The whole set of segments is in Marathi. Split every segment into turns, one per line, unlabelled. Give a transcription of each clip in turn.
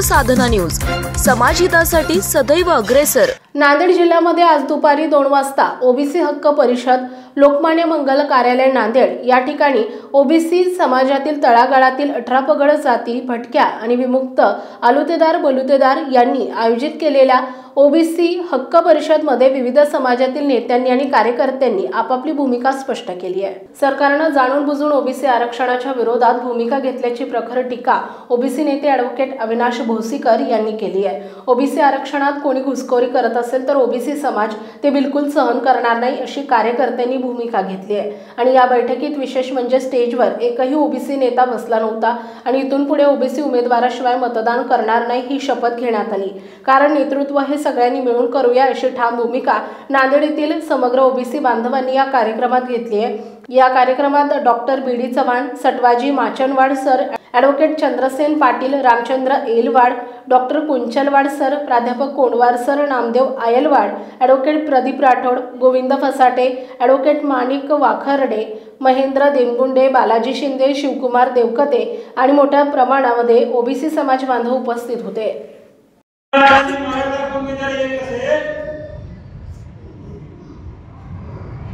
साधना न्यूज, समाजहितासाठी सदैव अग्रेसर।
नांदेड जिल्ह्यामध्ये आज दुपारी 2 वाजता ओबीसी हक्क परिषद लोकमान्य मंगल कार्यालय नांदेड या ठिकाणी ओबीसी समाजातील तळागाळातील 18 पगड जाती, भटक्या आणि विमुक्त आलुतेदार बलुतेदार यांनी आयोजित केलेल्या ओबीसी हक्क परिषद मध्ये विविध समाजातील नेत्यांनी आणि कार्यकर्त्यांनी आपापली भूमिका स्पष्ट केली आहे। सरकारने जाणून बुजून ओबीसी आरक्षणाच्या विरोधात भूमिका घेतल्याची प्रखर टीका ओबीसी नेते ॲडव्होकेट अविनाश भोसीकर यांनी केली आहे। ओबीसी आरक्षणात कोणी घुसखोरी करत असेल तर ओबीसी समाज ते बिलकुल सहन करणार नाही अशी कार्यकर्त्यांनी भूमिका घेतली आहे। आणि या बैठकीत विशेष म्हणजे स्टेजवर एकही ओबीसी नेता बसला नव्हता आणि इथून पुढे ओबीसी उमेदवाराशिवाय मतदान करणार नाही ही शपथ घेण्यात आली। कारण नेतृत्व हे सगळ्यांनी मिळून करूया अशी ठाम भूमिका नांदेड येथील समग्र ओबीसी बांधवांनी या कार्यक्रमात घेतली आहे। या कार्यक्रमात doctor BD Chavan, Satwaji Machanwad sir, advocate Chandrasen Patil, Ramchandra Elwad, doctor Kunchalwad sir, प्राध्यापक Kondwar sir, Namdev Ailwad, advocate Pradeep Rathod, Govind Phasate, advocate Manik Wakharde, Mahendra Demgunde, Balaji Shinde, Shivkumar Devkate आणि मोठ्या प्रमाणामध्ये ओबीसी समाज बांधव उपस्थित होते।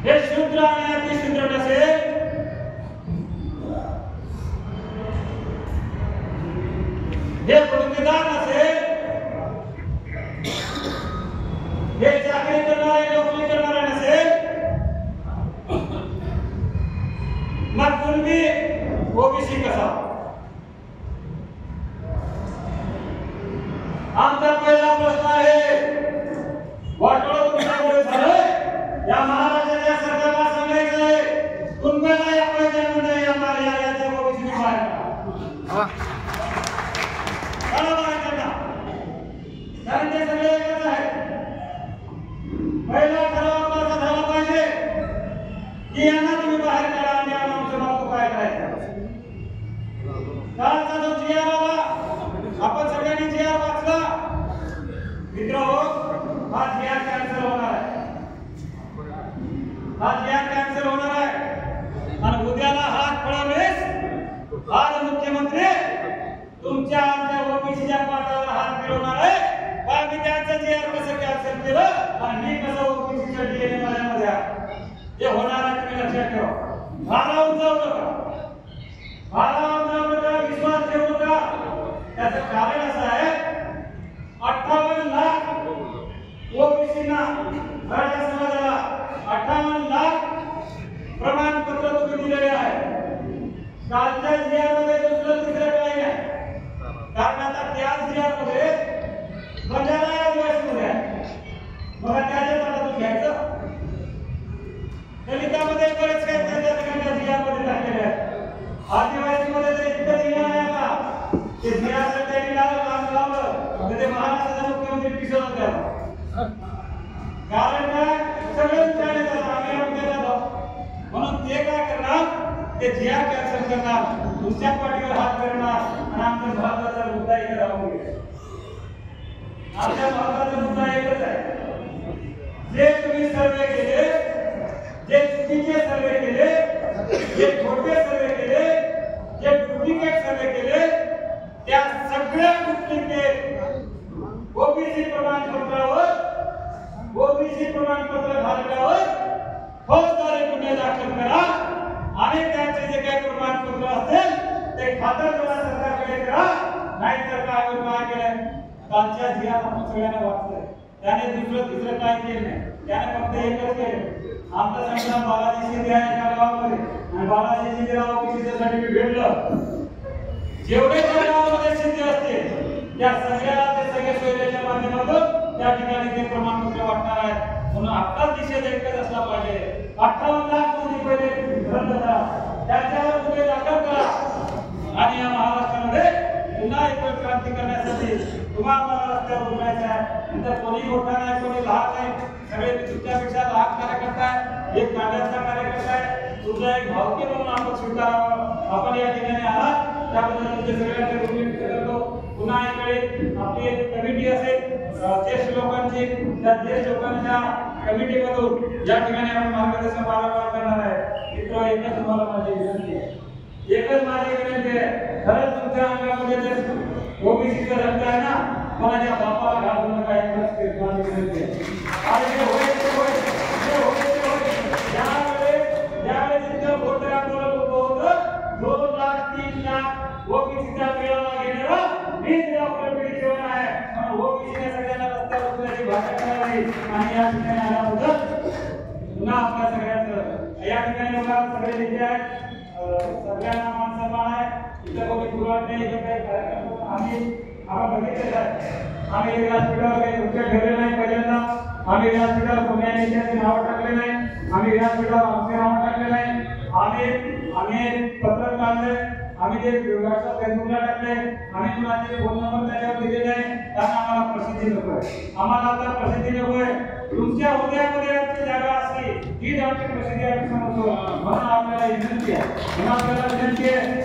हे शूद्र आणि अतिशूद्र नसेल, हे बलुतेदार नसेल, हे चाकरी करणारे नोकरी करणारे नसेल, मग कुणबी ओबीसी कसा? आमचा पहिला प्रश्न आहे, वाटोळं तुमच्यामुळे झालं, या महाराष्ट्राच्या सरकारला सांगायचं आहे, कुणबीला या पैशामध्ये येणार याच्या ओबीसी बाहेर कारण ते सगळे एकच आहे। पहिला ठराव असा झाला पाहिजे की यांना तुम्ही बाहेर काढा आणि आमचं बापू काय करायचं। कालचा जो जीआर आला, आपण सगळ्यांनी जीआर वाचला मित्रहो, हा जीआर कॅन्सल होणार आहे, हा जीआर कॅन्सल होणार आहे। आणि उद्याला हात फडणवीस आज मुख्यमंत्री तुमच्या आमच्या ओबीसीच्या पाठावर हात फिरवणार आहे का मी त्यांचं जीआर कसं कॅन्सल केलं आणि मी कसं ओबीसीच्या डीएनए मध्ये हे होणार आहे, तुम्ही लक्षात ठेवा। भाला उंचावू नका, भाला उंचावू नका, विश्वास ठेवू नका। त्याचं कारण असं आहे, 58 लाख ओबीसीना मराठा समाजाला 58 लाख प्रमाणपत्र तुम्ही दिलेले आहे। कालच्या जीआर मध्ये दुसरं तिसरं काही नाही, कारण आता त्याच जीआर मध्ये बंजारा या दिवसमध्ये मग त्याच्या तोंडातून घ्यायचं। दलितामध्ये बरेच काही त्या सगळ्यांच्या जीआर मध्ये टाकलेले आहे। आदिवासीमध्ये तर इतकं लिहिलं आहे आता, ते जीआर जर त्यांनी लावलं तर ते महाराष्ट्राचा मुख्यमंत्री पिसत होत्या। कारण काय, सगळे विचारले जातात, आम्ही उद्या जातो म्हणून ते काय करणार, ते जीआर कॅन्सल करणार, तुमच्या पाठीवर हात करणार आणि आमचा महत्वाचा मुद्दा इथे राहून गेला। आमचा महत्वाचा मुद्दा एकच आहे, जे तुम्ही सर्वे केले, जे चुकीचे सर्वे केले, जे खोटे सर्वे केले, जे डुप्लिकेट सर्वे केले, त्या सगळ्या डुप्लिकेट ओबीसी प्रमाणपत्रावर, ओबीसी प्रमाणपत्र धारकावर फौजदारी गुन्हे दाखल करा आणि त्यांचे जे काही प्रमाणपत्र असेल ते खातरजमा सरकारकडे करा। नाहीतर काय केलं, कालच्या जीआर आपण सगळ्यांना वाचलंय, त्याने दुसरं तिसरं काय केलं नाही, त्याने फक्त एकच केलं, आमचा संग्राम बालाजी शिंदे आहे एका गावामध्ये आणि बालाजी शिंदेला ओबीसीचं सर्टिफिकेट भेटलं। जेवढे त्या गावामध्ये शिंदे असतील त्या सगळ्या ते सगळे सोयऱ्याच्या माध्यमातून त्या ठिकाणी ते प्रमाणपत्र वाटणार आहेत। म्हणून आपला निषेध एकच असला पाहिजे, 58 लाख कोटी पहिले रद्द करा, त्याच्यावर गुन्हे दाखल करा आणि या महाराष्ट्रामध्ये पुन्हा एक क्रांती करण्यासाठी तुम्हाला रस्त्यावर उतरायचं आहे। नंतर कोणी मोठा नाही, कोणी लहान नाही, सगळे तुमच्यापेक्षा लहान कार्यकर्ता आहे, एक गाड्यांचा कार्यकर्ता आहे, तुमचा एक भावकी म्हणून आपण स्वीकारावं। आपण या ठिकाणी आहात त्याबद्दल तुमचे सगळ्यांचे ऋणी करतो। पुन्हा इकडे आपली एक कमिटी असेल ज्येष्ठ लोकांची, त्या ज्येष्ठ लोकांच्या कमिटीमधून या ठिकाणी आपण मार्गदर्शन वारंवार करणार आहे। मित्र, एकच तुम्हाला माझी विनंती आहे, एकच माझी विनंती आहे, खरंच तुमच्या अंगामध्ये ओबीसीचा रक्त आहे ना, कोणाच्या बापाला घालू नका एवढंच कीर्तन विनंती आहे. आणि जे होईल ते होईल, जे होईल ते होईल. ज्यावेळेस इथं वोटर आंदोलन होतं 2 लाख 3 लाख ओबीसीचा मेळावा घेणारा मीच डॉक्टर पीडी चव्हाण आहे. म्हणून ओबीसीने सगळ्यांना रस्त्यावर उतरायची भाषा करावी आणि या ठिकाणी आला होता पुन्हा आपल्या सगळ्यांचं या ठिकाणी बघा सगळे नेते आहेत, सगळ्यांना मान सन्मान आहे. इथं कोणी सुरुवात नाही, इथं काही कार्यक्रम आपण बघितलेलं आहे. आम्ही व्यासपीठावर काही उद्योग ठेवले नाही. पहिल्यांदा आम्ही व्यासपीठावर कोणत्याही नेत्याचे नाव टाकले नाही. आम्ही व्यासपीठावर आमचे नाव टाकले नाही. आम्ही पत्रक काढले, आम्ही जे व्हॉट्सअप फेसबुकला टाकले, आम्ही कुणाचे फोन नंबर त्याच्यावर दिले नाही. कारण आम्हाला प्रसिद्धी नको आहे. आम्हाला आता प्रसिद्धी नको आहे. तुमच्या हृदयामध्ये आमची जागा असली हीच आमची प्रसिद्धी आम्ही समजतो. म्हणून आपल्याला विनंती आहे,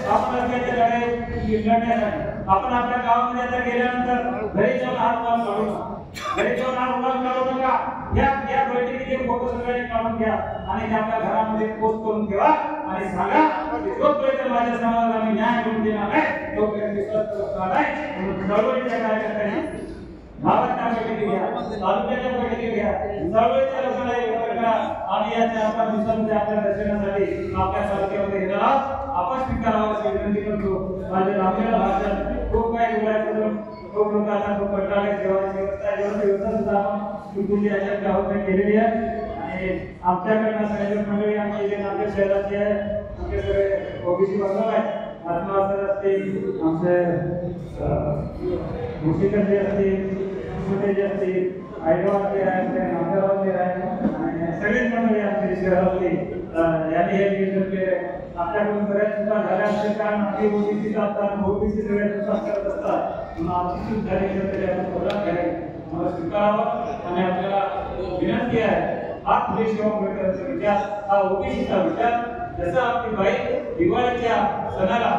आपण असल्याचे लढाई लढण्यासाठी आपण आपल्या गावामध्ये आता गेल्यानंतर घरी जाऊन हात वर काढू नका. घरी जाऊन हात वर काढू नका. या बैठकीचे फोटो सगळ्यांनी काढून घ्या आणि आपल्या घरामध्ये पोस्ट करून ठेवा आणि सांगा जोपर्यंत माझ्या समाजाला आम्ही न्याय मिळवून देणार नाही तोपर्यंत विश्वास करणार नाही. म्हणून चळवळीच्या कार्यकर्त्यांनी गावाच्या बैठकी घ्या, तालुक्याच्या बैठकी घ्या, चळवळीच्या लोकांना एकत्र करा. आम्ही या 4-5 दिवसांमध्ये आपल्या दर्शनासाठी आपल्या तालुक्यामध्ये येणार आहोत. आपण स्वीकारावं अशी विनंती करतो. माझे रामलेला भाषण खूप काही बोलायचं तर खूप लोकांना खूप कंटाळा जेवणाची व्यवस्था सुद्धा आपण कुटुंबी याच्या गावात केलेली आहे. आणि आमच्याकडनं सगळे मंडळी आमची जे नांदेड शहराची आहे, आमचे सगळे ओबीसी बांधव आहेत. आत्मा सर असतील, आमचे मुशिकर जे असतील, जे असतील, हैदराबाद जे आहे, नांदेड जे आहे आणि सगळेच मंडळी आमची शहरातली यांनी हे नियोजन केले. आपल्याकडून बऱ्याच चुका झाल्या असतील कारण आपली ओबीसी असतात, ओबीसी सगळ्या चुका करत असतात. म्हणून आमची चूक झाली तरी आपण बदला घ्यावी, मला स्वीकारावं. आणि आपल्याला विनंती आहे, हा पुढे सेवा मिळण्याचा विचार, हा ओबीसीचा विचार. जसं आपली बाई दिवाळीच्या सणाला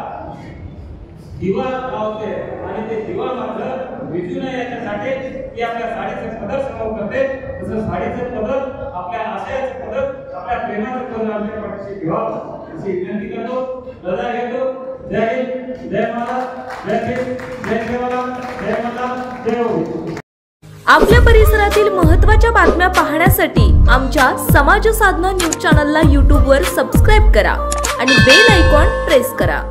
दिवा लावते आणि ते दिवा मात्र विजू नये याच्यासाठी की आपल्या साडीचे पदर समोर करते, तसं साडीचे पदर आपल्या आशयाचे पदर आपल्या प्रेमाचे पदर आमच्या पाठीशी ठेवावं अशी विनंती करतो. रजा घेतो. जय हिंद, जय महाराज, जय भीम, जय सेवालाल, जय माता, जय ओबीसी.
आपल्या परिसरातील महत्त्वाच्या बातम्या पाहण्यासाठी आमच्या समाज साधना न्यूज चॅनलला यूट्यूबवर सबस्क्राईब करा आणि बेल आयकॉन प्रेस करा.